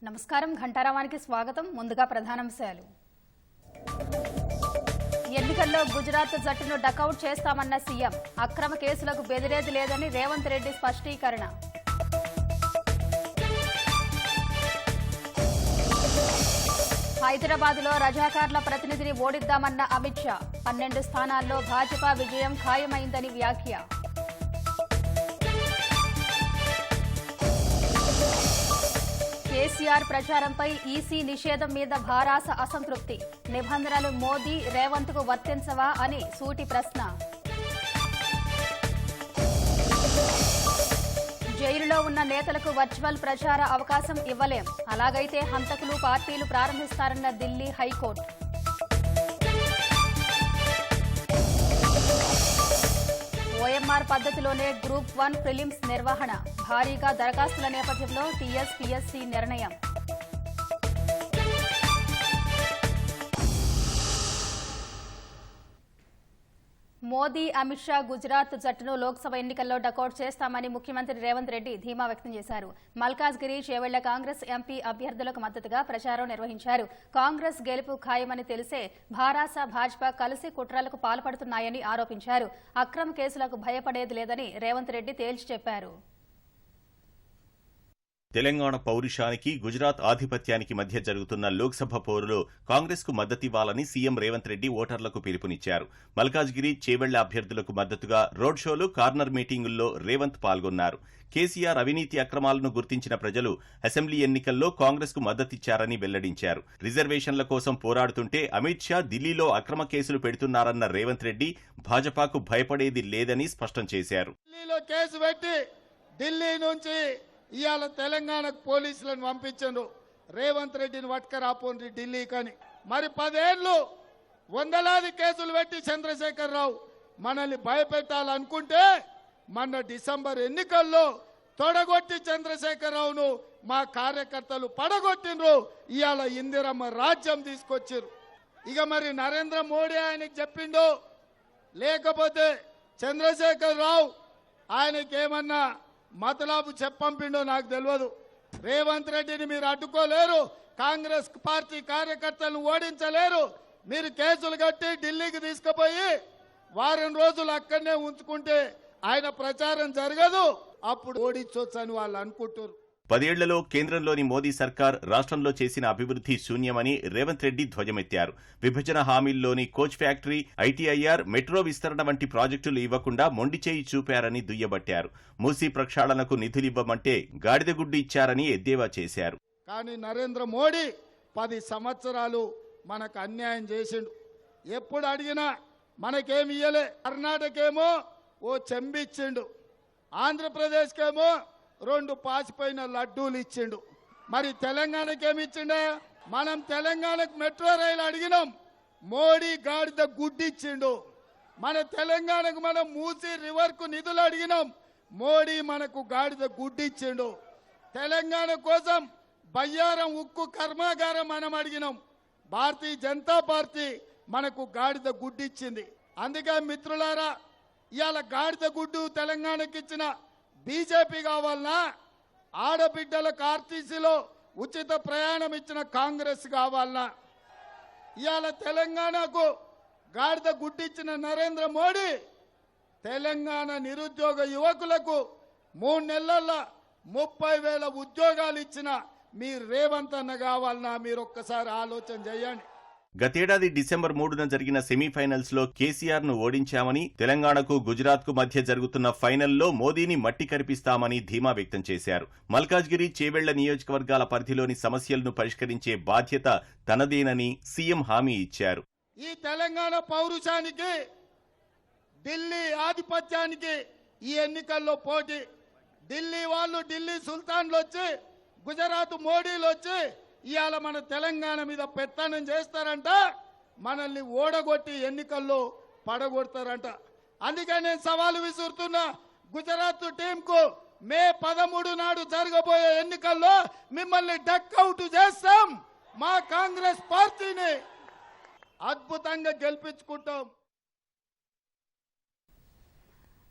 నమస్కారం ఘంటారావానికి స్వాగతం. ముందుగా ప్రధానాంశాలు. ఎన్నికల్లో గుజరాత్ జట్టును డకౌట్ చేస్తామన్న సీఎం. అక్రమ కేసులకు బెదిరేది లేదని రేవంత్ రెడ్డి స్పష్టీకరణ. హైదరాబాద్లో రజాకార్ల ప్రతినిధిని ఓడిద్దామన్న అమిత్ షా. 12 స్థానాల్లో భాజపా విజయం ఖాయమైందని వ్యాఖ్య. కేసీఆర్ ప్రచారంపై ఈసీ నిషేధం మీద భారాస అసంతృప్తి. నిబంధనలు మోదీ రేవంత్ కు వర్తించవా అని సూటి ప్రశ్న. జైలులో ఉన్న నేతలకు వర్చువల్ ప్రచార అవకాశం ఇవ్వలేం. అలాగైతే హంతకులు పార్టీలు ప్రారంభిస్తారన్న ఢిల్లీ హైకోర్టు. ఓఎంఆర్ పద్ధతిలోనే గ్రూప్ 1 ప్రిలిమ్స్ నిర్వహణ. భారీగా దరఖాస్తుల నేపథ్యంలో టీఎస్పీఎస్సీ నిర్ణయం. మోదీ అమిత్ షా గుజరాత్ జట్టును లోక్సభ ఎన్నికల్లో డకౌట్ చేస్తామని ముఖ్యమంత్రి రేవంత్ రెడ్డి ధీమా వ్యక్తం చేశారు. మల్కాజ్గిరి, చేవెళ్ల కాంగ్రెస్ ఎంపీ అభ్యర్థులకు మద్దతుగా ప్రచారం నిర్వహించారు. కాంగ్రెస్ గెలుపు ఖాయమని తెలిసే భారాస, భాజపా కలిసి కుట్రలకు పాల్పడుతున్నాయని ఆరోపించారు. అక్రమ కేసులకు భయపడేది లేదని రేవంత్ రెడ్డి తేల్చి చెప్పారు. తెలంగాణ పౌరుషానికి, గుజరాత్ ఆధిపత్యానికి మధ్య జరుగుతున్న లోక్సభ పోరులో కాంగ్రెస్ కు మద్దతివ్వాలని సీఎం రేవంత్ రెడ్డి ఓటర్లకు పిలుపునిచ్చారు. మల్కాజ్గిరి, చేవెళ్ల అభ్యర్థులకు మద్దతుగా రోడ్ షోలు, కార్నర్ మీటింగుల్లో రేవంత్ పాల్గొన్నారు. కేసీఆర్ అవినీతి అక్రమాలను గుర్తించిన ప్రజలు అసెంబ్లీ ఎన్నికల్లో కాంగ్రెస్ కు మద్దతిచ్చారని వెల్లడించారు. రిజర్వేషన్ల కోసం పోరాడుతుంటే అమిత్ షా ఢిల్లీలో అక్రమ కేసులు పెడుతున్నారన్న రేవంత్ రెడ్డి భాజపాకు భయపడేది లేదని స్పష్టం చేశారు. ఇవాళ తెలంగాణకు పోలీసులను పంపించండు. రేవంత్ రెడ్డిని పట్టుకరాపోండి ఢిల్లీకని. మరి 10 ఏళ్లు వందలాది కేసులు పెట్టి చంద్రశేఖరరావు మనల్ని భయపెట్టాలనుకుంటే మొన్న డిసెంబర్ ఎన్నికల్లో తొడగొట్టి చంద్రశేఖరరావును మా కార్యకర్తలు పడగొట్టిండ్రు. ఇవాళ ఇందిరమ్మ రాజ్యం తీసుకొచ్చిర్రు. ఇక మరి నరేంద్ర మోడీ ఆయనకి చెప్పిండు, లేకపోతే చంద్రశేఖరరావు ఆయనకేమన్నా మతలాబు చెప్పంపిండో నాకు తెలియదు. రేవంత్ రెడ్డిని మీరు అడ్డుకోలేరు, కాంగ్రెస్ పార్టీ కార్యకర్తలను ఓడించలేరు. మీరు కేసులు కట్టి ఢిల్లీకి తీసుకుపోయి వారం రోజులు అక్కడనే ఉంచుకుంటే ఆయన ప్రచారం జరగదు, అప్పుడు ఓడించొచ్చని వాళ్ళు అనుకుంటారు. 10 ఏళ్లలో కేంద్రంలోని మోదీ సర్కార్ రాష్ట్రంలో చేసిన అభివృద్ధి శూన్యమని రేవంత్ రెడ్డి ధ్వజమెత్తారు. విభజన హామీల్లోని కోచ్ ఫ్యాక్టరీ, ఐటీఐఆర్, మెట్రో విస్తరణ వంటి ప్రాజెక్టులు ఇవ్వకుండా మొండిచేయి చూపారని దుయ్యబట్టారు. మూసీ ప్రక్షాళనకు నిధులివ్వమంటే గాడిదగుడ్డు ఇచ్చారని ఎద్దేవా చేశారు. కానీ నరేంద్ర మోడీ 10 సంవత్సరాలు మనకు అన్యాయం చేసిండు. ఎప్పుడు అడిగినా మనకేమి ఇయ్యలే. కర్ణాటకేమో ఓ చెంబిచ్చిండు, ఆంధ్రప్రదేశ్కేమో 2 పాసిపోయిన లడ్డూలు ఇచ్చిండు. మరి తెలంగాణకి ఏమి ఇచ్చిండే? మనం తెలంగాణకు మెట్రో రైలు అడిగినాం, మోడీ గాడిద గుడ్డిచ్చిండు. మన తెలంగాణకు మనం మూసీ రివర్ కు నిధులు అడిగినాం, మోడీ మనకు గాడిద గుడ్డిచ్చిండు. తెలంగాణ కోసం బయ్యారం ఉక్కు కర్మాగారం మనం అడిగినాం, భారతీయ జనతా పార్టీ మనకు గాడిద గుడ్డిచ్చింది. అందుకే మిత్రులారా, ఇవాళ గాడిద గుడ్డు తెలంగాణకి ఇచ్చిన బీజేపీ కావాలన్నా, ఆడబిడ్డలకు ఆర్టీసీలో ఉచిత ప్రయాణం ఇచ్చిన కాంగ్రెస్ కావాలన్నా, ఇవాళ తెలంగాణకు గాడిద గుడ్డిచ్చిన నరేంద్ర మోడీ తెలంగాణ నిరుద్యోగ యువకులకు 3 నెలల్లో 30,000 ఉద్యోగాలు ఇచ్చిన మీ రేవంత్ అన్న కావాలన్నా, మీరు ఒక్కసారి ఆలోచన చేయండి. గతేడాది డిసెంబర్ 3న జరిగిన సెమీఫైనల్స్ లో కేసీఆర్ ను ఓడించామని, తెలంగాణకు గుజరాత్ కు మధ్య జరుగుతున్న ఫైనల్లో మోదీని మట్టి కరిపిస్తామని ధీమా వ్యక్తం చేశారు. మల్కాజ్గిరి, చేవెళ్ల నియోజకవర్గాల పరిధిలోని సమస్యలను పరిష్కరించే బాధ్యత తనదేనని సీఎం హామీ ఇచ్చారు. ఈ తెలంగాణ పౌరుషానికి, ఢిల్లీ ఆధిపత్యానికి ఈ ఎన్నికల్లో పోటీ. ఢిల్లీ వాళ్ళు, ఢిల్లీ సుల్తాన్లు వచ్చి, గుజరాత్ మోడీలు వచ్చి ఇవాళ మన తెలంగాణ మీద పెత్తనం చేస్తారంట, మనల్ని ఓడగొట్టి ఎన్నికల్లో పడగొడతారంట. అందుకే నేను సవాలు విసురుతున్నా గుజరాత్ టీంకు, మే 13 నాడు జరగబోయే ఎన్నికల్లో మిమ్మల్ని డక్అవుట్ చేస్తాం, మా కాంగ్రెస్ పార్టీని అద్భుతంగా గెలిపించుకుంటాం.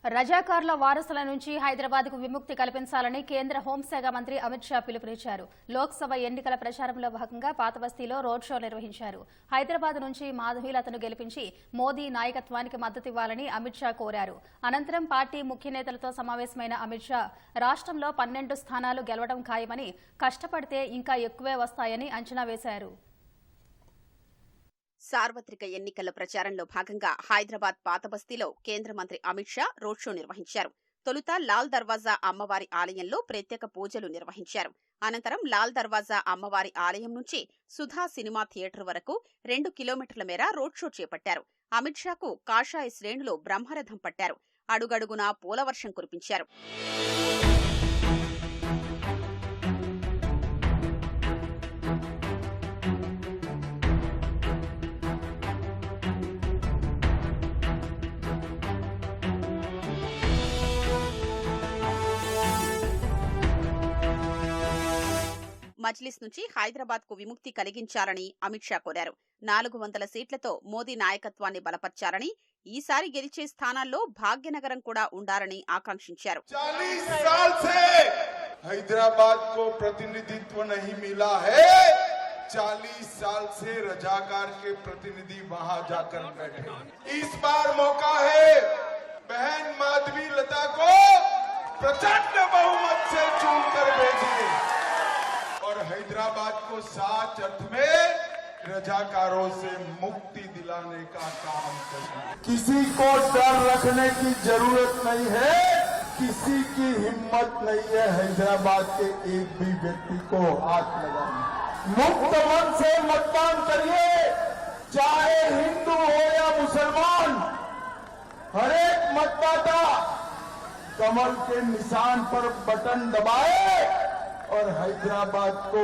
రజాకార్ల వారసుల నుంచి హైదరాబాద్కు విముక్తి కల్పించాలని కేంద్ర హోంశాఖ మంత్రి అమిత్ షా పిలుపునిచ్చారు. లోక్సభ ఎన్నికల ప్రచారంలో భాగంగా పాతబస్తీలో రోడ్ షో నిర్వహించారు. హైదరాబాద్ నుంచి మాధవీలతను గెలిపించి మోదీ నాయకత్వానికి మద్దతివ్వాలని అమిత్ షా కోరారు. అనంతరం పార్టీ ముఖ్య నేతలతో సమావేశమైన అమిత్ షా రాష్ట్రంలో 12 స్థానాలు గెలవడం ఖాయమని, కష్టపడితే ఇంకా ఎక్కువే వస్తాయని అంచనా వేశారు. సార్వత్రిక ఎన్నికల ప్రచారంలో భాగంగా హైదరాబాద్ పాతబస్తీలో కేంద్ర మంత్రి అమిత్ షా రోడ్ షో నిర్వహించారు. తొలుత లాల్ దర్వాజా అమ్మవారి ఆలయంలో ప్రత్యేక పూజలు నిర్వహించారు. అనంతరం లాల్ దర్వాజా అమ్మవారి ఆలయం నుంచి సుధా సినిమా థియేటర్ వరకు 2 కిలోమీటర్ల మేర రోడ్ షో చేపట్టారు. అమిత్ షాకు కాషాయ శ్రేణులు బ్రహ్మరథం పట్టారు. అడుగడుగునా పూలవర్షం కురిపించారు. మజ్లిస్ నుంచి హైదరాబాద్ కు విముక్తి కలిగించాలని అమిత్ షా కోరారు. 400 సీట్లతో మోదీ నాయకత్వాన్ని బలపర్చారని, ఈసారి గెలిచే స్థానాల్లో భాగ్యనగరం కూడా ఉండాలని ఆకాంక్షించారు. 40 साल से हैदराबाद को प्रतिनिधित्व नहीं मिला है. 40 साल से रजाकार के प्रतिनिधि वहां जाकर बैठे. इस बार मौका है बहन माधवी लता को प्रचंड बहुमत से चुनकर भेजिए और हैदराबाद को साच अर्थ में रजाकारों से मुक्ति दिलाने का काम करें. किसी को डर रखने की जरूरत नहीं है, किसी की हिम्मत नहीं है हैदराबाद के एक भी व्यक्ति को हाथ लगाने. मुक्त मन से मतदान करिए, चाहे हिंदू हो या मुसलमान. हर एक मतदाता कमल के निशान पर बटन दबाए और हैदराबाद को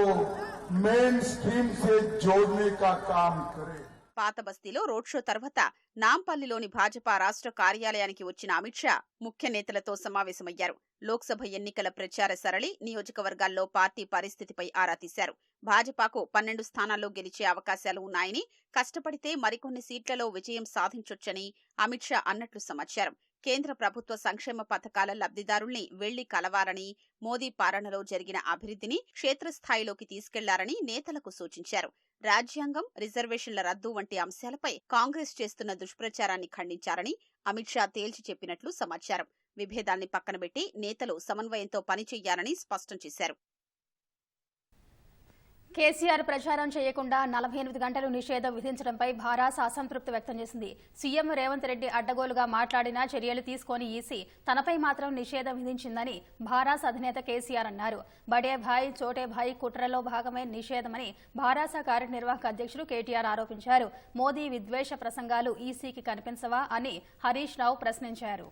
मेन स्ट्रीम से जोड़ने का काम करे. పాతబస్తీలో రోడ్ షో తర్వాత నాంపల్లిలోని భాజపా రాష్ట్ర కార్యాలయానికి వచ్చిన అమిత్ షా ముఖ్య నేతలతో సమావేశమయ్యారు. లోక్సభ ఎన్నికల ప్రచార సరళి, నియోజకవర్గాల్లో పార్టీ పరిస్థితిపై ఆరా తీశారు. భాజపాకు 12 స్థానాల్లో గెలిచే అవకాశాలు ఉన్నాయని, కష్టపడితే మరికొన్ని సీట్లలో విజయం సాధించొచ్చని అమిత్ షా అన్నట్లు సమాచారం. కేంద్ర ప్రభుత్వ సంక్షేమ పథకాల లబ్ధిదారుల్ని వెళ్లి కలవాలని, మోదీ పాలనలో జరిగిన అభివృద్ధిని క్షేత్రస్థాయిలోకి తీసుకెళ్లారని నేతలకు సూచించారు. రాజ్యాంగం, రిజర్వేషన్ల రద్దు వంటి అంశాలపై కాంగ్రెస్ చేస్తున్న దుష్ప్రచారాన్ని ఖండించారని అమిత్ షా తేల్చి చెప్పినట్లు సమాచారం. విభేదాల్ని పక్కనబెట్టి నేతలు సమన్వయంతో పనిచెయ్యాలని స్పష్టం చేశారు. కేసీఆర్ ప్రచారం చేయకుండా 48 గంటలు నిషేధం విధించడంపై భారాస అసంతృప్తి వ్యక్తం చేసింది. సీఎం రేవంత్ రెడ్డి అడ్డగోలుగా మాట్లాడినా చర్యలు తీసుకొని ఈసీ తనపై మాత్రం నిషేధం విధించిందని భారాస అధినేత కేసీఆర్ అన్నారు. బడే భాయ్ చోటే భాయ్ కుట్రలో భాగమే నిషేధమని భారాస కార్యనిర్వాహక అధ్యక్షుడు కేటీఆర్ ఆరోపించారు. మోదీ విద్వేష ప్రసంగాలు ఈసీకి కనిపించవా అని హరీష్ రావు ప్రశ్నించారు.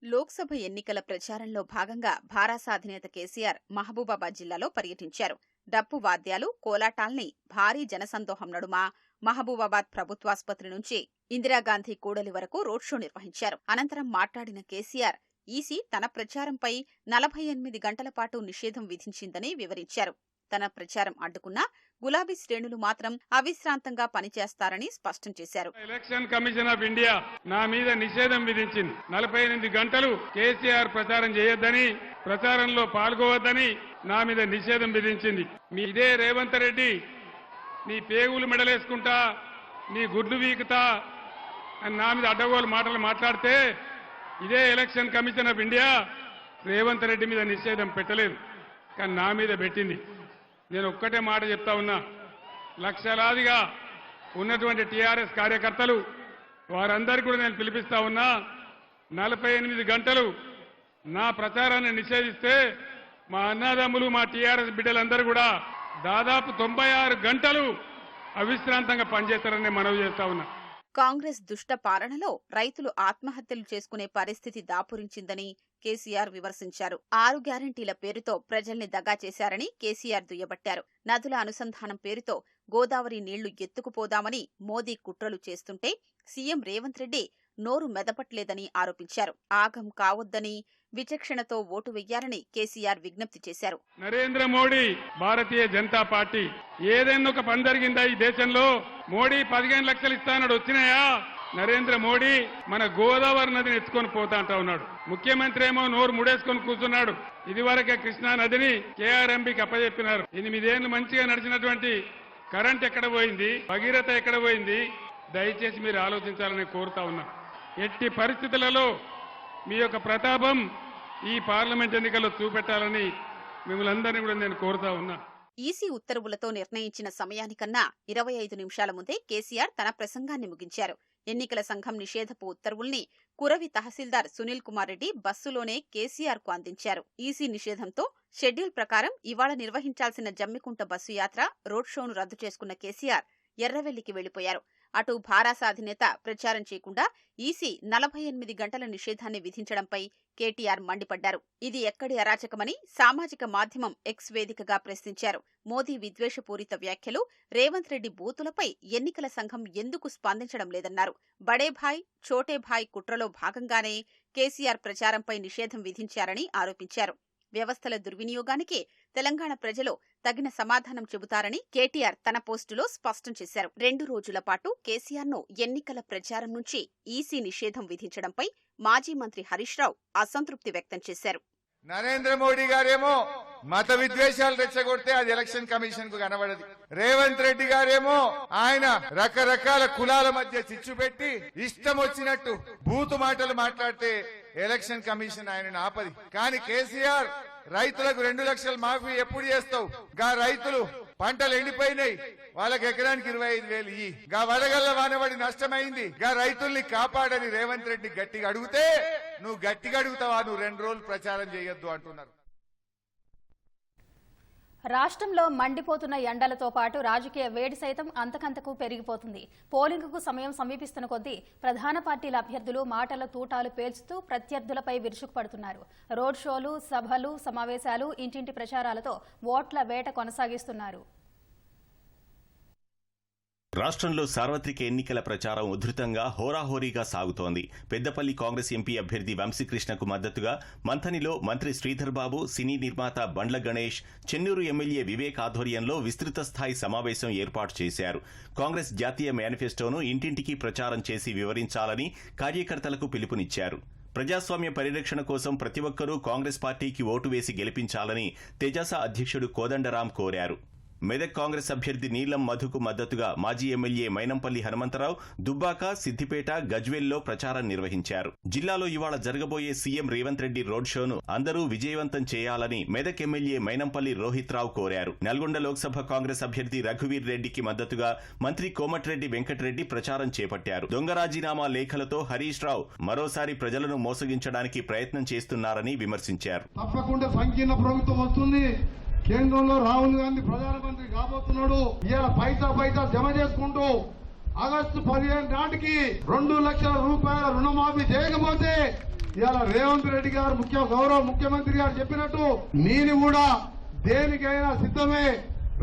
లోక్సభ ఎన్నికల ప్రచారంలో భాగంగా భారాస అధినేత కేసీఆర్ మహబూబాబాద్ జిల్లాలో పర్యటించారు. డప్పు వాద్యాలు, కోలాటాల్ని భారీ జనసందోహం నడుమ మహబూబాబాద్ ప్రభుత్వాసుపత్రి నుంచి ఇందిరాగాంధీ కూడలి వరకు రోడ్ షో నిర్వహించారు. అనంతరం మాట్లాడిన కేసీఆర్ ఈసీ తన ప్రచారంపై 48 గంటల పాటు నిషేధం విధించిందని వివరించారు. తన ప్రచారం అడ్డుకున్న గులాబీ శ్రేణులు మాత్రం అవిశ్రాంతంగా పనిచేస్తారని స్పష్టం చేశారు. ఎలక్షన్ కమిషన్ ఆఫ్ ఇండియా నా మీద నిషేధం విధించింది. 48 గంటలు కేసీఆర్ ప్రచారం చేయొద్దని, ప్రచారంలో పాల్గొవద్దని నా మీద నిషేధం విధించింది. మీ ఇదే రేవంత్ రెడ్డి నీ పేగులు మెడలేసుకుంటా, నీ గుడ్లు వీకుతా అని నా మీద అడ్డగోలు మాటలు మాట్లాడితే ఇదే election commission of India Revanth Reddy మీద నిషేధం పెట్టలేదు, కానీ నా మీద పెట్టింది. నేను ఒక్కటే మాట చెప్తా ఉన్నా, లక్షలాదిగా ఉన్నటువంటి టీఆర్ఎస్ కార్యకర్తలు వారందరికీ కూడా నేను పిలిపిస్తా ఉన్నా, 48 గంటలు నా ప్రచారాన్ని నిషేధిస్తే మా అన్నదమ్ములు, మా టీఆర్ఎస్ బిడ్డలందరూ కూడా దాదాపు 96 గంటలు అవిశ్రాంతంగా పనిచేస్తారని మనవి చేస్తా ఉన్నా. కాంగ్రెస్ దుష్ట పాలనలో రైతులు ఆత్మహత్యలు చేసుకునే పరిస్థితి దాపురించిందని కేసీఆర్ విమర్శించారు. 6 గ్యారంటీల పేరుతో ప్రజల్ని దగా చేశారని కేసీఆర్ దుయ్యబట్టారు. నదుల అనుసంధానం పేరుతో గోదావరి నీళ్లు ఎత్తుకుపోదామని మోదీ కుట్రలు చేస్తుంటే సీఎం రేవంత్ రెడ్డి నోరు మెదపట్లేదని ఆరోపించారు. ఆగం కావొద్దని, విచక్షణతో ఓటు వెయ్యాలని కేసీఆర్ విజ్ఞప్తి చేశారు. నరేంద్ర మోడీ, భారతీయ జనతా పార్టీ ఏదైనా ఒక పని జరిగిందా ఈ దేశంలో? మోడీ 15 లక్షలు ఇస్తానడు వచ్చినాయా? నరేంద్ర మోడీ మన గోదావరి నదిని ఎత్తుకొని పోతా అంటా ఉన్నాడు. ముఖ్యమంత్రి ఏమో నోరు ముడేసుకొని కూర్చున్నాడు. ఇదివరకే కృష్ణా నదిని కేఆర్ఎంబీకి అప్పచెప్పినారు. 8 ఏళ్లు మంచిగా నడిచినటువంటి కరెంట్ ఎక్కడ పోయింది, భగీరథ ఎక్కడ పోయింది, దయచేసి మీరు ఆలోచించాలని కోరుతా ఉన్నా. ఎట్టి పరిస్థితులలో మీ యొక్క ప్రతాపం ఈ పార్లమెంట్ ఎన్నికల్లో చూపెట్టాలని మిమ్మల్ని అందరినీ కూడా నేను కోరుతా ఉన్నా. ఈసీ ఉత్తర్వులతో నిర్ణయించిన సమయానికన్నా 25 నిమిషాల ముందే కేసీఆర్ తన ప్రసంగాన్ని ముగించారు. ఎన్నికల సంఘం నిషేధపు ఉత్తర్వుల్ని కురవి తహసీల్దార్ సునీల్ కుమార్ రెడ్డి బస్సులోనే కేసీఆర్ కు అందించారు. ఈసీ నిషేధంతో షెడ్యూల్ ప్రకారం ఇవాళ నిర్వహించాల్సిన జమ్మికుంట బస్సు యాత్ర, రోడ్ షోను రద్దు చేసుకున్న కేసీఆర్ ఎర్రవెల్లికి వెళ్లిపోయారు. అటు భారాస అధినేత ప్రచారం చేయకుండా ఈసీ 48 గంటల నిషేధాన్ని విధించడంపై కేటీఆర్ మండిపడ్డారు. ఇది ఎక్కడి అరాచకమని సామాజిక మాధ్యమం ఎక్స్ వేదికగా ప్రశ్నించారు. మోదీ విద్వేషపూరిత వ్యాఖ్యలు, రేవంత్ రెడ్డి బూతులపై ఎన్నికల సంఘం ఎందుకు స్పందించడం లేదన్నారు. బడేభాయ్ చోటేభాయ్ కుట్రలో భాగంగానే కేసీఆర్ ప్రచారంపై నిషేధం విధించారని ఆరోపించారు. వ్యవస్థల దుర్వినియోగానికి తెలంగాణ ప్రజలు తగిన సమాధానం చెబుతారని కేటీఆర్ తన పోస్టులో స్పష్టం చేశారు. 2 రోజుల పాటు కేసీఆర్ను ఎన్నికల ప్రచారం నుంచి ఈసీ నిషేధం విధించడంపై మాజీ మంత్రి హరీష్ రావు అసంతృప్తి వ్యక్తం చేశారు. నరేంద్ర మోడీ గారేమో మత విద్వేషాలు రెచ్చగొడితే అది ఎలక్షన్ కమిషన్ కు కనబడదు. రేవంత్ రెడ్డి గారేమో ఆయన రకరకాల కులాల మధ్య చిచ్చు పెట్టి ఇష్టం వచ్చినట్టు బూతు మాటలు మాట్లాడితే ఎలక్షన్ కమిషన్ ఆయనను ఆపది. కానీ కేసీఆర్ రైతులకు 2 లక్షల మాఫీ ఎప్పుడు చేస్తావు? గా రైతులు పంటలు ఎండిపోయినాయి, వాళ్ళకి ఎకరానికి 25,000 ఇయ్యి. గా వడగల్ల వానబడి నష్టమైంది, గా రైతుల్ని కాపాడని రేవంత్ రెడ్డి గట్టిగా అడిగితే నువ్వు గట్టిగా అడుగుతావా, నువ్వు 2 రోజులు ప్రచారం చేయొద్దు అంటున్నారు. రాష్ట్రంలో మండిపోతున్న ఎండలతో పాటు రాజకీయ వేడి సైతం అంతకంతకు పెరిగిపోతుంది. పోలింగుకు సమయం సమీపిస్తున్న కొద్దీ ప్రధాన పార్టీల అభ్యర్థులు మాటల తూటాలు పేల్చుతూ ప్రత్యర్థులపై విరుచుకుపడుతున్నారు. రోడ్ షోలు, సభలు, సమావేశాలు, ఇంటింటి ప్రచారాలతో ఓట్ల వేట కొనసాగిస్తున్నారు. రాష్ట్రంలో సార్వత్రిక ఎన్నికల ప్రచారం ఉధృతంగా హోరాహోరీగా సాగుతోంది. పెద్దపల్లి కాంగ్రెస్ ఎంపీ అభ్యర్థి వంశీకృష్ణకు మద్దతుగా మంథనిలో మంత్రి శ్రీధర్ బాబు, సినీ నిర్మాత బండ్ల గణేష్, చెన్నూరు ఎమ్మెల్యే వివేక్ ఆధ్వర్యంలో విస్తృత స్థాయి సమావేశం ఏర్పాటు చేశారు. కాంగ్రెస్ జాతీయ మేనిఫెస్టోను ఇంటింటికి ప్రచారం చేసి వివరించాలని కార్యకర్తలకు పిలుపునిచ్చారు. ప్రజాస్వామ్య పరిరక్షణ కోసం ప్రతి ఒక్కరూ కాంగ్రెస్ పార్టీకి ఓటు వేసి గెలిపించాలని తెజాస అధ్యక్షుడు కోదండరాం కోరారు. మెదక్ కాంగ్రెస్ అభ్యర్థి నీలం మధుకు మద్దతుగా మాజీ ఎమ్మెల్యే మైనంపల్లి హనుమంతరావు దుబ్బాక, సిద్దిపేట, గజ్వేల్లో ప్రచారం నిర్వహించారు. జిల్లాలో ఇవాళ జరగబోయే సీఎం రేవంత్ రెడ్డి రోడ్ షోను అందరూ విజయవంతం చేయాలని మెదక్ ఎమ్మెల్యే మైనంపల్లి రోహిత్ రావు కోరారు. నల్గొండ లోక్సభ కాంగ్రెస్ అభ్యర్థి రఘువీర్ రెడ్డికి మద్దతుగా మంత్రి కోమటిరెడ్డి వెంకటరెడ్డి ప్రచారం చేపట్టారు. దొంగ రాజీనామా లేఖలతో హరీష్ రావు మరోసారి ప్రజలను మోసగించడానికి ప్రయత్నం చేస్తున్నారని విమర్శించారు. తప్పకుండా సంకీర్ణ ప్రభుత్వం వస్తుంది. కేంద్రంలో రాహుల్ గాంధీ ప్రధానమంత్రి కాబోతున్నాడు. ఇవాళ పైసా జమ చేసుకుంటూ ఆగస్టు 15 నాటికి 2 లక్షల రూపాయల రుణమాఫీ చేయకపోతే ఇవాళ రేవంత్ రెడ్డి గారు గౌరవ ముఖ్యమంత్రి గారు చెప్పినట్టు నేను కూడా దేనికైనా సిద్ధమే.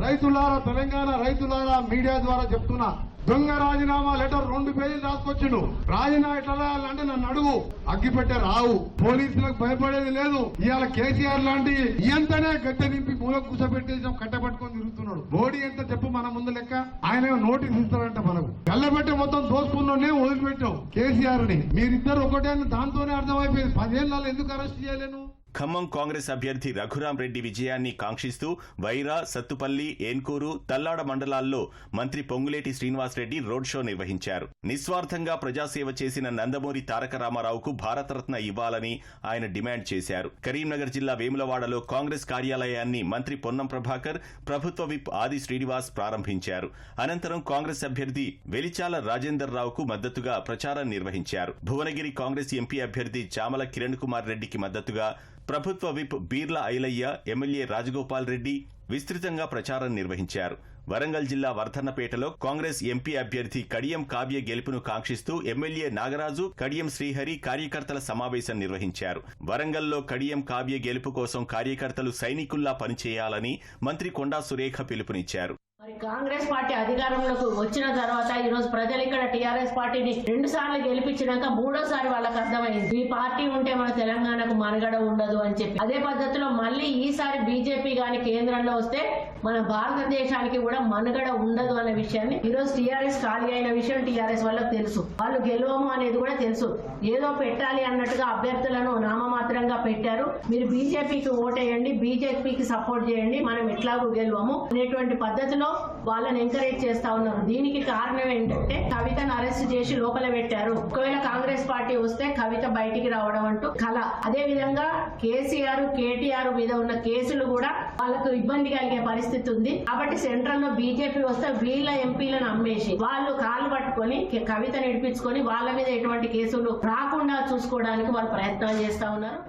రైతులారా, తెలంగాణ రైతులారా, మీడియా ద్వారా చెప్తున్నా, దొంగ రాజీనామా లెటర్ 2 పేజీలు రాసుకొచ్చిండు. రాజీనామా ఎట్లా రాయాలంటే నన్ను అడుగు, అగ్గిపెట్టే రావు. పోలీసులకు భయపడేది లేదు. ఇవాళ కేసీఆర్ లాంటి ఎంతనే గట్టె నింపి మూల కూర్చోబెట్టేసాం, కట్టబట్టుకొని తిరుగుతున్నాడు. మోడీ ఎంత చెప్పు మన ముందు లెక్క. ఆయన నోటీస్ ఇస్తారంట మనకు. కళ్ళబెట్టే మొత్తం దోసుకున్నోనే వదిలిపెట్టాం కేసీఆర్ ని. మీరిద్దరు ఒకటే దాంతోనే అర్థమైపోయింది. 10 ఏళ్ళ ఎందుకు అరెస్ట్ చేయలేను. ఖమ్మం కాంగ్రెస్ అభ్యర్థి రఘురాం రెడ్డి విజయాన్ని కాంక్షిస్తూ వైరా, సత్తుపల్లి, ఏన్కూరు, తల్లాడ మండలాల్లో మంత్రి పొంగులేటి శ్రీనివాసరెడ్డి రోడ్ షో నిర్వహించారు. నిస్వార్థంగా ప్రజాసేవ చేసిన నందమూరి తారక రామారావుకు భారతరత్న ఇవ్వాలని ఆయన డిమాండ్ చేశారు. కరీంనగర్ జిల్లా వేములవాడలో కాంగ్రెస్ కార్యాలయాన్ని మంత్రి పొన్నం ప్రభాకర్, ప్రభుత్వ విప్ ఆది శ్రీనివాస్ ప్రారంభించారు. అనంతరం కాంగ్రెస్ అభ్యర్థి వెలిచాల రాజేందర్ రావుకు మద్దతుగా ప్రచారం నిర్వహించారు. భువనగిరి కాంగ్రెస్ ఎంపీ అభ్యర్థి చామల కిరణ్ కుమార్ రెడ్డికి మద్దతుగా ప్రభుత్వ విప్ బీర్ల ఐలయ్య, ఎమ్మెల్యే రాజగోపాల్ రెడ్డి విస్తృతంగా ప్రచారం నిర్వహించారు. వరంగల్ జిల్లా వర్ధన్నపేటలో కాంగ్రెస్ ఎంపీ అభ్యర్థి కడియం కావ్య గెలుపును కాంక్షిస్తూ ఎమ్మెల్యే నాగరాజు, కడియం శ్రీహరి కార్యకర్తల సమావేశం నిర్వహించారు. వరంగల్లో కడియం కావ్య గెలుపు కోసం కార్యకర్తలు సైనికుల్లా పనిచేయాలని మంత్రి కొండా సురేఖ పిలుపునిచ్చారు. మరి కాంగ్రెస్ పార్టీ అధికారంలోకి వచ్చిన తర్వాత ఈ రోజు ప్రజలు ఇక్కడ టీఆర్ఎస్ పార్టీని 2 సార్లు గెలిపించినాక 3వ సారి వాళ్ళకి అర్థమైంది ఈ పార్టీ ఉంటే మన తెలంగాణకు మనుగడ ఉండదు అని చెప్పి. అదే పద్ధతిలో మళ్ళీ ఈసారి బీజేపీ గాని కేంద్రంలో వస్తే మన భారతదేశానికి కూడా మనుగడ ఉండదు అనే విషయాన్ని ఈ రోజు టీఆర్ఎస్ ఖాళీ అయిన విషయం టీఆర్ఎస్ వాళ్ళకి తెలుసు. వాళ్ళు గెలవము అనేది కూడా తెలుసు. ఏదో పెట్టాలి అన్నట్టుగా అభ్యర్థులను నామమాత్రంగా పెట్టారు. మీరు బీజేపీకి ఓటేయండి, బీజేపీకి సపోర్ట్ చేయండి, మనం ఎట్లాగూ గెలవము అనేటువంటి పద్ధతిలో వాళ్ళని ఎంకరేజ్ చేస్తా ఉన్నారు. దీనికి కారణం ఏంటంటే కవితను అరెస్ట్ చేసి లోపల పెట్టారు. ఒకవేళ కాంగ్రెస్ పార్టీ వస్తే కవిత బయటికి రావడం అంటూ కల. అదే విధంగా కేసీఆర్ కేటీఆర్ మీద ఉన్న కేసులు కూడా వాళ్ళకు ఇబ్బంది కలిగే పరిస్థితి ఉంది. కాబట్టి సెంట్రల్ లో బీజేపీ వస్తే వీళ్ళ ఎంపీలను అమ్మేసి వాళ్ళు కాళ్ళు పట్టుకొని కవిత నడిపించుకొని వాళ్ళ మీద ఎటువంటి కేసులు రాకుండా చూసుకోవడానికి వాళ్ళు ప్రయత్నాలు చేస్తా ఉన్నారు.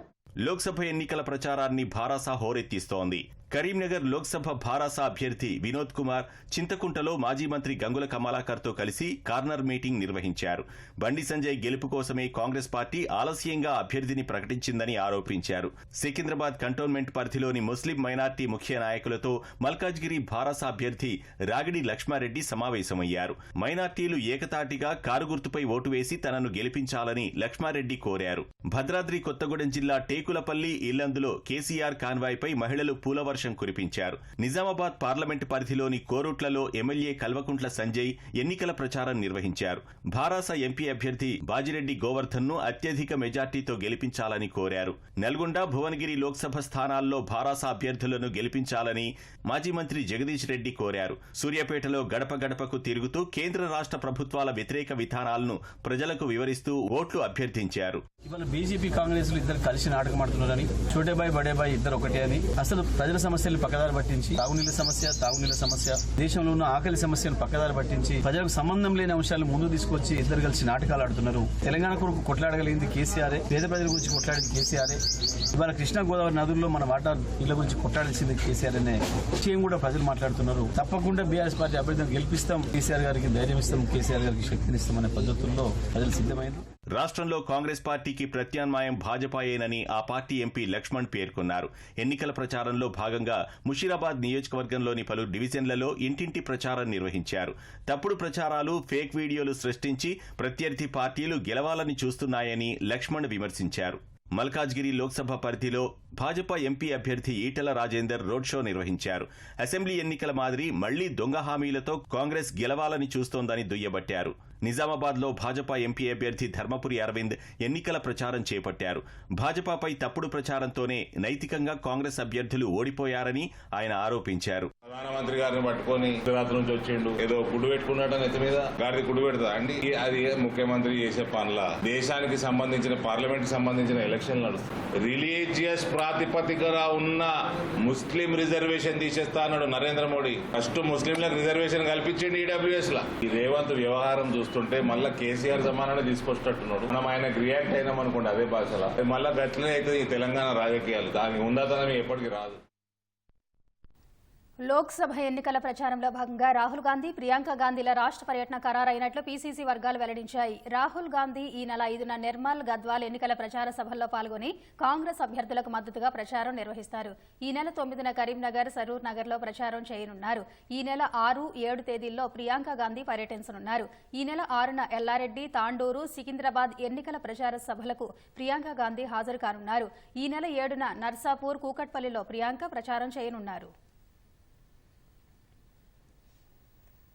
లోక్సభ ఎన్నికల ప్రచారాన్ని భారాస హోరెత్తిస్తోంది. కరీంనగర్ లోక్సభ భారాస అభ్యర్థి వినోద్ కుమార్ చింతకుంటలో మాజీ మంత్రి గంగుల కమలాకర్తో కలిసి కార్నర్ మీటింగ్ నిర్వహించారు. బండి సంజయ్ గెలుపు కోసమే కాంగ్రెస్ పార్టీ ఆలస్యంగా అభ్యర్థిని ప్రకటించిందని ఆరోపించారు. సికింద్రాబాద్ కంటోన్మెంట్ పరిధిలోని ముస్లిం మైనార్టీ ముఖ్య నాయకులతో మల్కాజ్గిరి భారాస అభ్యర్థి రాగిడి లక్ష్మారెడ్డి సమావేశమయ్యారు. మైనార్టీలు ఏకతాటిగా కారు గుర్తుపై ఓటు వేసి తనను గెలిపించాలని లక్ష్మారెడ్డి కోరారు. భద్రాద్రి కొత్తగూడెం జిల్లా టేకులపల్లి ఇల్లందులో కేసీఆర్ కాన్వాయ్పై మహిళలు పూలవర్షం కురిపించారు. నిజామాబాద్ పార్లమెంటు పరిధిలోని కోరుట్లలో ఎమ్మెల్యే కల్వకుంట్ల సంజయ్ ఎన్నికల ప్రచారం నిర్వహించారు. భారాస ఎంపీ అభ్యర్థి బాజిరెడ్డి గోవర్ధన్ ను అత్యధిక మెజార్టీతో గెలిపించాలని కోరారు. నల్గొండ భువనగిరి లోక్సభ స్థానాల్లో భారాస అభ్యర్థులను గెలిపించాలని మాజీ మంత్రి జగదీష్ రెడ్డి కోరారు. సూర్యాపేటలో గడప గడపకు తిరుగుతూ కేంద్ర రాష్ట్ర ప్రభుత్వాల వ్యతిరేక విధానాలను ప్రజలకు వివరిస్తూ ఓట్లు అభ్యర్థించారు. ఇవాళ బీజేపీ కాంగ్రెస్ ఇద్దరు కలిసి నాటకం ఆడుతున్నారని, చోటేబాయ్ బడేబాయ్ ఇద్దరు ఒకటే అని, అసలు ప్రజల సమస్యలు పక్కదారి పట్టించి తాగునీళ్ల సమస్య దేశంలో ఉన్న ఆకలి సమస్యను పక్కదారి పట్టించి ప్రజలకు సంబంధం లేని అంశాలను ముందు తీసుకొచ్చి ఇద్దరు కలిసి నాటకాలు ఆడుతున్నారు. తెలంగాణ కొరకు కొట్లాడగలిగింది కేసీఆర్, పేద ప్రజల గురించి కొట్లాడింది కేసీఆర్. ఇవాళ కృష్ణా గోదావరి నదుల్లో మన వాటా ఇళ్ల గురించి కొట్లాడాల్సింది కేసీఆర్ అనే విషయం కూడా ప్రజలు మాట్లాడుతున్నారు. తప్పకుండా బీఆర్ఎస్ పార్టీ అభ్యర్థిని గెలిపిస్తాం, కేసీఆర్ గారికి ధైర్యం ఇస్తాం, కేసీఆర్ గారికి శక్తినిస్తాం అనే పద్ధతుల్లో ప్రజలు సిద్ధమైంది. రాష్ట్రంలో కాంగ్రెస్ పార్టీకి ప్రత్యామ్నాయం భాజపాయేనని ఆ పార్టీ ఎంపీ లక్ష్మణ్ పేర్కొన్నారు. ఎన్నికల ప్రచారంలో భాగంగా ముషీరాబాద్ నియోజకవర్గంలోని పలు డివిజన్లలో ఇంటింటి ప్రచారం నిర్వహించారు. తప్పుడు ప్రచారాలు, ఫేక్ వీడియోలు సృష్టించి ప్రత్యర్థి పార్టీలు గెలవాలని చూస్తున్నాయని లక్ష్మణ్ విమర్శించారు. మల్కాజ్గిరి లోక్సభ పరిధిలో భాజపా ఎంపీ అభ్యర్థి ఈటల రాజేందర్ రోడ్ షో నిర్వహించారు. అసెంబ్లీ ఎన్నికల మాదిరి మళ్లీ దొంగ హామీలతో కాంగ్రెస్ గెలవాలని చూస్తోందని దుయ్యబట్టారు. నిజామాబాద్లో భాజపా ఎంపీ అభ్యర్థి ధర్మపురి అరవింద్ ఎన్నికల ప్రచారం చేపట్టారు. భాజపాపై తప్పుడు ప్రచారంతోనే నైతికంగా కాంగ్రెస్ అభ్యర్థులు ఓడిపోయారని ఆయన ఆరోపించారు. ప్రధానమంత్రి గారిని పట్టుకొని గుజరాత్ నుంచి వచ్చిండు, ఏదో గుడ్డు పెట్టుకున్నట్టు నెత్తి మీద గాడిది గుడ్డు పెడతా అండి. అది ముఖ్యమంత్రి చేసే పనుల దేశానికి సంబంధించిన పార్లమెంట్ కి సంబంధించిన ఎలక్షన్ నడుస్తుంది. రిలీజియస్ ప్రాతిపదికన ఉన్న ముస్లిం రిజర్వేషన్ తీసేస్తా అన్నాడు నరేంద్ర మోడీ. ఫస్ట్ ముస్లింలకు రిజర్వేషన్ కల్పించండి ఈడబ్ల్యూఎస్ లా. ఈ రేవంత్ వ్యవహారం చూస్తుంటే మళ్ళా కేసీఆర్ జమానానే తీసుకొచ్చినట్టున్నాడు. మనం ఆయనకు రియాక్ట్ అయినాం అనుకోండి అదే భాషలో, మళ్ళా గట్లనే అయితే ఈ తెలంగాణ రాజకీయాలు దానికి ఉందాతనం ఎప్పటికీ రాదు. లోక్సభ ఎన్నికల ప్రచారంలో భాగంగా రాహుల్ గాంధీ, ప్రియాంక గాంధీల రాష్ట్ర పర్యటన ఖరారైనట్లు పీసీసీ వర్గాలు వెల్లడించాయి. రాహుల్ గాంధీ ఈ నెల 5న నిర్మల్, గద్వాల్ ఎన్నికల ప్రచార సభల్లో పాల్గొని కాంగ్రెస్ అభ్యర్థులకు మద్దతుగా ప్రచారం నిర్వహిస్తారు. ఈ నెల 9న కరీంనగర్, సరూర్ నగర్లో ప్రచారం చేయనున్నారు. ఈ నెల 6, 7 తేదీల్లో ప్రియాంక గాంధీ పర్యటించనున్నారు. ఈ నెల 6న ఎల్లారెడ్డి, తాండూరు, సికింద్రాబాద్ ఎన్నికల ప్రచార సభలకు ప్రియాంక గాంధీ హాజరు కానున్నారు. ఈ నెల 7న నర్సాపూర్, కూకట్పల్లిలో ప్రియాంక ప్రచారం చేయనున్నారు.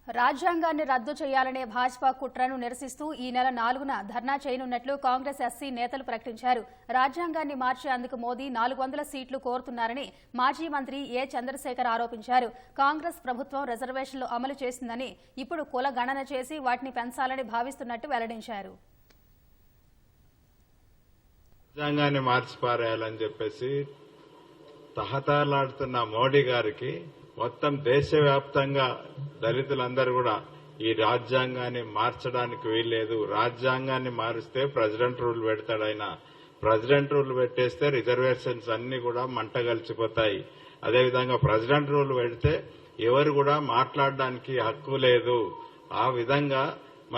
రాజ్యాంగాన్ని రద్దు చేయాలనే భాజపా కుట్రను నిరసిస్తూ ఈ నెల 4న ధర్నా చేయనున్నట్లు కాంగ్రెస్ ఎస్సీ నేతలు ప్రకటించారు. రాజ్యాంగాన్ని మార్చేందుకు మోదీ 400 సీట్లు కోరుతున్నారని మాజీ మంత్రి ఏ చంద్రశేఖర్ ఆరోపించారు. కాంగ్రెస్ ప్రభుత్వం రిజర్వేషన్లు అమలు చేసిందని, ఇప్పుడు కుల గణన చేసి వాటిని పెంచాలని భావిస్తున్నట్టు వెల్లడించారు. రాజ్యాంగాన్ని మార్చిపారేయాలని చెప్పేసి తహతలాడుతున్న మోడీ గారికి మొత్తం దేశవ్యాప్తంగా దళితులందరూ కూడా ఈ రాజ్యాంగాన్ని మార్చడానికి వీల్లేదు, రాజ్యాంగాన్ని మారిస్తే ప్రెసిడెంట్ రూల్ పెడతాడైన, ప్రెసిడెంట్ రూల్ పెట్టేస్తే రిజర్వేషన్స్ అన్ని కూడా మంటగలిచిపోతాయి. అదేవిధంగా ప్రెసిడెంట్ రూల్ పెడితే ఎవరు కూడా మాట్లాడడానికి హక్కు లేదు. ఆ విధంగా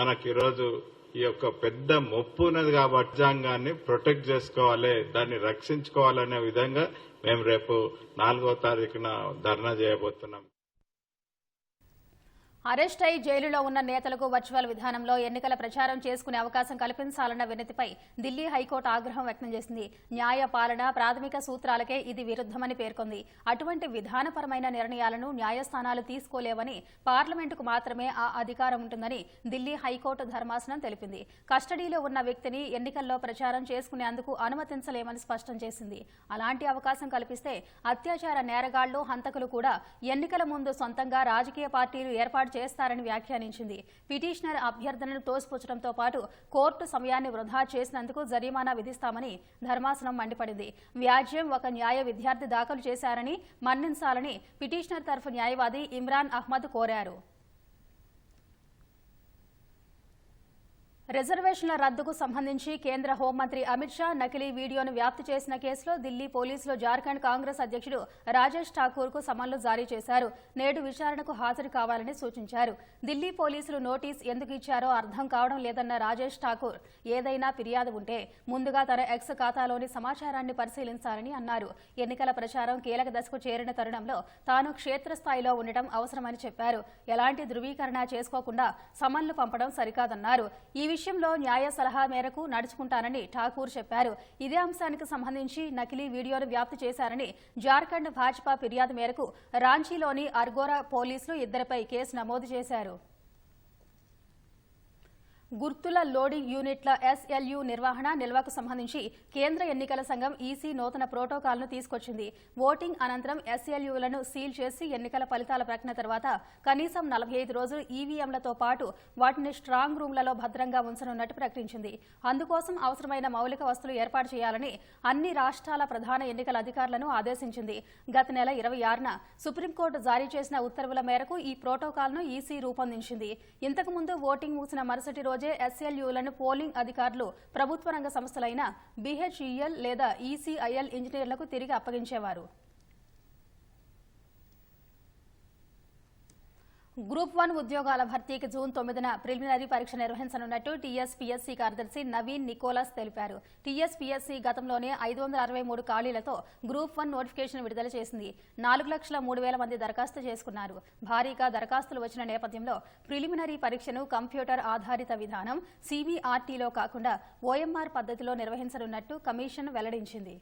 మనకి ఈరోజు ఈ యొక్క పెద్ద ముప్పు ఉన్నది కాబట్టి రాజ్యాంగాన్ని ప్రొటెక్ట్ చేసుకోవాలి, దాన్ని రక్షించుకోవాలనే విధంగా మేము రేపు 4వ తారీఖున ధర్నా చేయబోతున్నాం. అరెస్ట్ అయి జైలులో ఉన్న నేతలకు వర్చువల్ విధానంలో ఎన్నికల ప్రచారం చేసుకునే అవకాశం కల్పించాలన్న వినతిపై ఢిల్లీ హైకోర్టు ఆగ్రహం వ్యక్తం చేసింది. న్యాయ పాలన ప్రాథమిక సూత్రాలకే ఇది విరుద్ధమని పేర్కొంది. అటువంటి విధానపరమైన నిర్ణయాలను న్యాయస్థానాలు తీసుకోలేవని, పార్లమెంటుకు మాత్రమే ఆ అధికారం ఉంటుందని ఢిల్లీ హైకోర్టు ధర్మాసనం తెలిపింది. కస్టడీలో ఉన్న వ్యక్తిని ఎన్నికల్లో ప్రచారం చేసుకునేందుకు అనుమతించలేమని స్పష్టం చేసింది. అలాంటి అవకాశం కల్పిస్తే అత్యాచార నేరగాళ్లు, హంతకులు కూడా ఎన్నికల ముందు సొంతంగా రాజకీయ పార్టీలు ఏర్పాటు చేస్తారని వ్యాఖ్యానించింది. పిటిషనర్ అభ్యర్థనను తోసిపుచ్చడంతో పాటు కోర్టు సమయాన్ని వృధా చేసినందుకు జరిమానా విధిస్తామని ధర్మాసనం మండిపడింది. వ్యాజ్యం ఒక న్యాయ విద్యార్థి దాఖలు చేశారని మన్నించాలని పిటిషనర్ తరఫు న్యాయవాది ఇమ్రాన్ అహ్మద్ కోరారు. రిజర్వేషన్ల రద్దుకు సంబంధించి కేంద్ర హోంమంత్రి అమిత్ షా నకిలీ వీడియోను వ్యాప్తి చేసిన కేసులో ఢిల్లీ పోలీసులు జార్ఖండ్ కాంగ్రెస్ అధ్యక్షుడు రాజేష్ ఠాకూర్ కు సమన్లు జారీ చేశారు. నేడు విచారణకు హాజరు కావాలని సూచించారు. ఢిల్లీ పోలీసులు నోటీస్ ఎందుకు ఇచ్చారో అర్థం కావడం లేదన్న రాజేష్ ఠాకూర్ ఏదైనా ఫిర్యాదు ఉంటే ముందుగా తన ఎక్స్ ఖాతాలోని సమాచారాన్ని పరిశీలించాలని అన్నారు. ఎన్నికల ప్రచారం కీలక దశకు చేరిన తరుణంలో తాను క్షేత్రస్థాయిలో ఉండటం అవసరమని చెప్పారు. ఎలాంటి ధృవీకరణ చేసుకోకుండా సమన్లు పంపడం సరికాదన్నారు. ఈ విషయంలో న్యాయ సలహా మేరకు నడుచుకుంటానని ఠాకూర్ చెప్పారు. ఇదే అంశానికి సంబంధించి నకిలీ వీడియోను వ్యాప్తి చేశారని జార్ఖండ్ భాజపా ఫిర్యాదు మేరకు రాంచీలోని అర్గోరా పోలీసులు ఇద్దరిపై కేసు నమోదు చేశారు. గుర్తుల లోడింగ్ యూనిట్ల ఎస్ఎల్యూ నిర్వహణ నిల్వకు సంబంధించి కేంద్ర ఎన్నికల సంఘం ఈసీ నూతన ప్రోటోకాల్ను తీసుకొచ్చింది. ఓటింగ్ అనంతరం ఎస్ఎల్యూలను సీల్ చేసి ఎన్నికల ఫలితాల ప్రకటన తర్వాత కనీసం 45 రోజులు ఈవీఎంలతో పాటు వాటిని స్ట్రాంగ్ రూమ్లలో భద్రంగా ఉంచనున్నట్టు ప్రకటించింది. అందుకోసం అవసరమైన మౌలిక వస్తువులు ఏర్పాటు చేయాలని అన్ని రాష్ట్రాల ప్రధాన ఎన్నికల అధికారులను ఆదేశించింది. గత నెల 26న సుప్రీంకోర్టు జారీ చేసిన ఉత్తర్వుల మేరకు ఈ ప్రోటోకాల్ను ఈసీ రూపొందించింది. ఇంతకుముందు ఓటింగ్ ముగిసిన మరుసటి రోజు ఎస్ఎల్యూలను పోలింగ్ అధికారులు ప్రభుత్వ రంగ సంస్థలైన బిహెచ్ఈఎల్ లేదా ఈసీఐఎల్ ఇంజనీర్లకు తిరిగి అప్పగించేవారు. గ్రూప్ 1 ఉద్యోగాల భర్తీకి జూన్ 9న ప్రిలిమినరీ పరీక్ష నిర్వహించనున్నట్టు టీఎస్పీఎస్సీ కార్యదర్శి నవీన్ నికోలస్ తెలిపారు. టీఎస్పీఎస్సీ గతంలోనే 563 ఖాళీలతో గ్రూప్ 1 నోటిఫికేషన్ విడుదల చేసింది. 4,03,000 మంది దరఖాస్తు చేసుకున్నారు. భారీగా దరఖాస్తులు వచ్చిన నేపథ్యంలో ప్రిలిమినరీ పరీక్షను కంప్యూటర్ ఆధారిత విధానం సీబీఆర్టీలో కాకుండా ఓఎంఆర్ పద్ధతిలో నిర్వహించనున్నట్టు కమిషన్ వెల్లడించింది.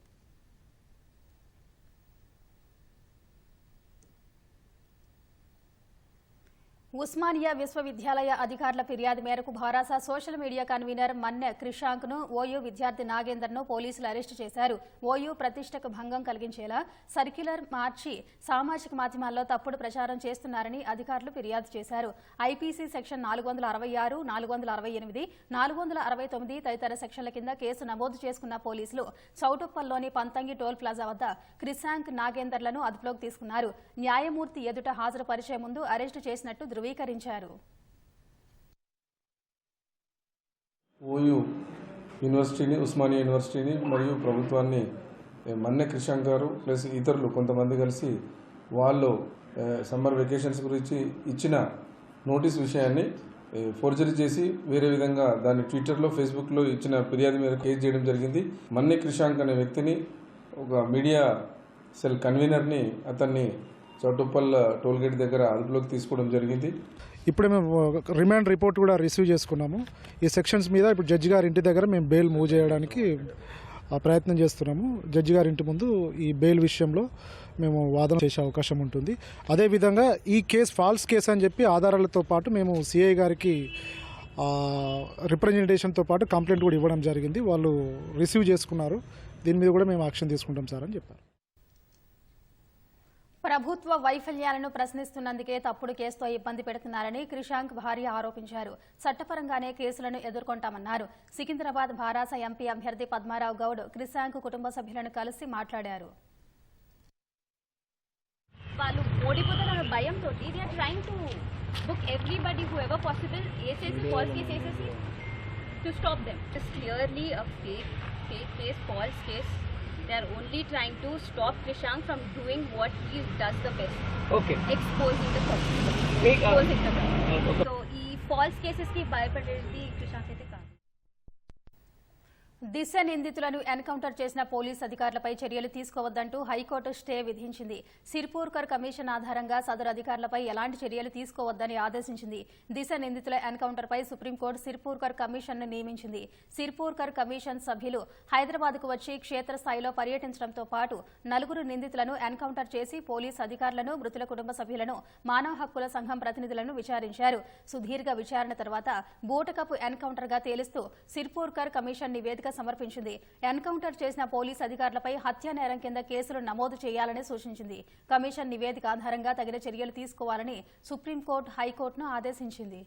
ఉస్మానియా విశ్వవిద్యాలయ అధికారుల ఫిర్యాదు మేరకు Bharasa social media convener Manne Krishank ను ఓయూ విద్యార్థి నాగేందర్ ను పోలీసులు అరెస్టు చేశారు. ఓయూ ప్రతిష్టకు భంగం కలిగించేలా సర్క్యులర్ మార్చి సామాజిక మాధ్యమాల్లో తప్పుడు ప్రచారం చేస్తున్నారని అధికారులు ఫిర్యాదు చేశారు. ఐపీసీ సెక్షన్ 466, 468, 469 తదితర సెక్షన్ల కింద కేసు నమోదు చేసుకున్న పోలీసులు చౌటుప్పల్లోని పంతంగి టోల్ ప్లాజా వద్ద క్రిషాంక్, నాగేందర్లను అదుపులోకి తీసుకున్నారు. న్యాయమూర్తి ఎదుట హాజరుపరిచే ముందు అరెస్టు చేసినట్టు ధృవీకరించారు. ఓయూ యూనివర్సిటీని, ఉస్మానియా యూనివర్సిటీని మరియు ప్రభుత్వాన్ని మన్నె క్రిషాంక్ గారు ప్లస్ ఇతరులు కొంతమంది కలిసి వాళ్ళు సమ్మర్ వెకేషన్స్ గురించి ఇచ్చిన నోటీస్ విషయాన్ని ఫోర్జరీ చేసి వేరే విధంగా దాన్ని ట్విట్టర్లో, ఫేస్బుక్లో ఇచ్చిన ఫిర్యాదు మీద కేసు చేయడం జరిగింది. మన్నె క్రిషాంక్ అనే వ్యక్తిని, ఒక మీడియా సెల్ కన్వీనర్ని, అతన్ని చౌటుప్పల్ టోల్గేట్ దగ్గర అదుపులోకి తీసుకోవడం జరిగింది. ఇప్పుడు మేము రిమాండ్ రిపోర్ట్ కూడా రిసీవ్ చేసుకున్నాము. ఈ సెక్షన్స్ మీద ఇప్పుడు జడ్జి గారి ఇంటి దగ్గర మేము బెయిల్ మూవ్ చేయడానికి ప్రయత్నం చేస్తున్నాము. జడ్జి గారి ఇంటి ముందు ఈ బెయిల్ విషయంలో మేము వాదన చేసే అవకాశం ఉంటుంది. అదేవిధంగా ఈ కేసు ఫాల్స్ కేసు అని చెప్పి ఆధారాలతో పాటు మేము సిఐ గారికి రిప్రజెంటేషన్తో పాటు కంప్లైంట్ కూడా ఇవ్వడం జరిగింది. వాళ్ళు రిసీవ్ చేసుకున్నారు. దీని మీద కూడా మేము యాక్షన్ తీసుకుంటాం సార్ అని చెప్పారు. ప్రభుత్వ వైఫల్యాలను ప్రశ్నిస్తున్నందుకే తప్పుడు కేసుతో ఇబ్బంది పెడుతున్నారని క్రిషాంక్ భార్య ఆరోపించారు. చట్టపరంగానే కేసులను ఎదుర్కొంటామన్నారు. సికింద్రాబాద్ భారాస ఎంపీ అభ్యర్థి పద్మారావు గౌడ్ క్రిషాంక్ కుటుంబ సభ్యులను కలిసి మాట్లాడారు. వాళ్ళు ఓడిపోతారన్న భయంతో they are trying to book everybody whoever possible ఏసేసి ఫాల్స్ కేస్ ఏసేసి to stop them. It's clearly a fake case, false case. They are only trying to stop Krishank from doing what he does the best. Okay. Exposing the corruption. Exposing the crime. So, ee false cases ki bhayapadedi Krishank aithe kaadu. దిశ నిందితులను encounter చేసిన police అధికారులపై చర్యలు తీసుకోవద్దంటూ high court stay విధించింది. Sirpurkar commission ఆధారంగా సదరు అధికారులపై ఎలాంటి చర్యలు తీసుకోవద్దని ఆదేశించింది. దిశ నిందితుల ఎన్కౌంటర్పై సుప్రీంకోర్టు సిర్పూర్కర్ కమిషన్ను నియమించింది. సిర్పూర్కర్ కమిషన్ సభ్యులు హైదరాబాద్కు వచ్చి క్షేత్రస్థాయిలో పర్యటించడంతో పాటు 4 నిందితులను ఎన్కౌంటర్ చేసి పోలీస్ అధికారులను, మృతుల కుటుంబ సభ్యులను, మానవ హక్కుల సంఘం ప్రతినిధులను విచారించారు. సుదీర్ఘ విచారణ తర్వాత బూటకపు ఎన్కౌంటర్గా తేలుస్తూ సిర్పూర్కర్ కమిషన్ నివేదిక సమర్పించింది. ఎన్కౌంటర్ చేసిన పోలీస్ అధికారులపై హత్యా నేరం కింద కేసులు నమోదు చేయాలని సూచించింది. కమిషన్ నివేదిక ఆధారంగా తగిన చర్యలు తీసుకోవాలని సుప్రీంకోర్టు హైకోర్టును ఆదేశించింది.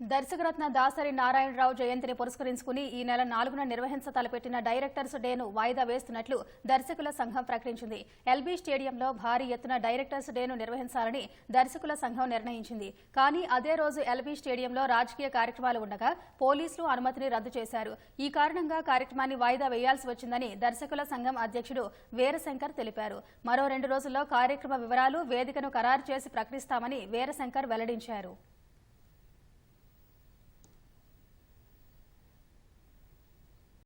దర్శకరత్న దాసరి నారాయణరావు జయంతిని పురస్కరించుకుని ఈ నెల 4న నిర్వహించ తలపెట్టిన డైరెక్టర్స్ డేను వాయిదా వేస్తున్నట్లు దర్శకుల సంఘం ప్రకటించింది. ఎల్బీ స్టేడియంలో భారీ ఎత్తున డైరెక్టర్స్ డేను నిర్వహించాలని దర్శకుల సంఘం నిర్ణయించింది. కానీ అదే రోజు ఎల్బీ స్టేడియంలో రాజకీయ కార్యక్రమాలు ఉండగా పోలీసులు అనుమతిని రద్దు చేశారు. ఈ కారణంగా కార్యక్రమాన్ని వాయిదా వేయాల్సి వచ్చిందని దర్శకుల సంఘం అధ్యక్షుడు వీరశంకర్ తెలిపారు. మరో 2 రోజుల్లో కార్యక్రమ వివరాలు, వేదికను ఖరారు చేసి ప్రకటిస్తామని వీరశంకర్ వెల్లడించారు.